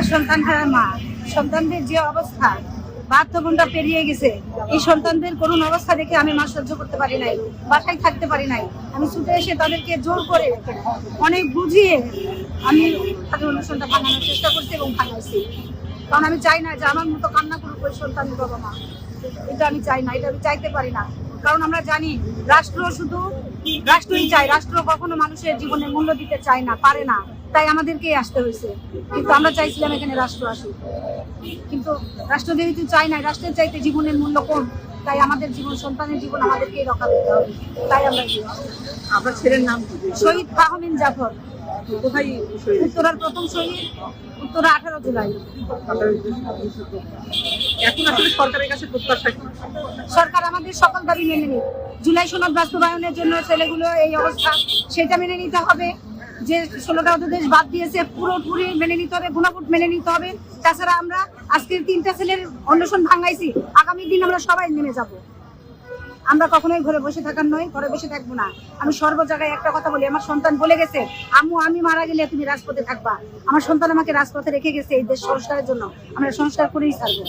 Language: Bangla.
আমরা সন্তান হারা মা, সন্তানদের যে অবস্থা 72 ঘন্টা পেরিয়ে গেছে, এই সন্তানদের করুণ অবস্থা দেখে আমি মা সহ্য করতে পারি নাই, বাসায় থাকতে পারি নাই। আমি ছুটে এসে তাদেরকে জোর করে অনেক বুঝিয়ে আমি তাদের অনুষ্ঠানটা ভাঙানোর চেষ্টা করছি এবং ভাঙাইছি। কারণ আমি চাই না যে আমার মতো কান্না করুক ওই সন্তানের বাবা মা। এটা আমি চাই না, এটা আমি চাইতে পারি না। কারণ আমরা জানি রাষ্ট্র শুধু রাষ্ট্রই চাই, রাষ্ট্র কখনো মানুষের জীবনে মূল্য দিতে চায় না, পারে না, তাই আমাদেরকেই আসতে হয়েছে। কিন্তু আমরা চাইছিলাম এখানে রাষ্ট্র আসুক, কিন্তু রাষ্ট্র যেহেতু চাই না, রাষ্ট্রের চাইতে জীবনের মূল্য কম, তাই আমাদের জীবন, সন্তানের জীবন আমাদেরকেই রক্ষা করতে হবে। তাই আমরা আপনার ছেলের নাম কি? শহীদ ফাহমিন জাফর, কোথায় শহীদ? উত্তরার প্রথম শহীদ, উত্তরা 18 জুলাই। এখন আসলে সরকারের কাছে প্রত্যাশা কি? সরকার আমাদের সকল দাবি মেনে নিক। জুলাই সনদ বাস্তবায়নের জন্য ছেলেগুলো এই অবস্থা, সেটা মেনে নিতে হবে। যে 16টা অধ্যাদেশ বাদ দিয়েছে পুরোপুরি মেনে নিতে হবে, গুণাগুণ মেনে নিতে হবে। তাছাড়া আমরা আজকের 3টা ছেলের অনশন ভাঙাইছি, আগামী দিন আমরা সবাই নেমে যাব। আমরা কখনোই ঘরে বসে থাকার নয়, ঘরে বসে থাকবো না। আমি সর্ব জায়গায় একটা কথা বলি, আমার সন্তান বলে গেছে, আম্মু আমি মারা গেলে তুমি রাজপথে থাকবা। আমার সন্তান আমাকে রাজপথে রেখে গেছে এই দেশ সংস্কারের জন্য, আমরা সংস্কার করেই ছাড়বো।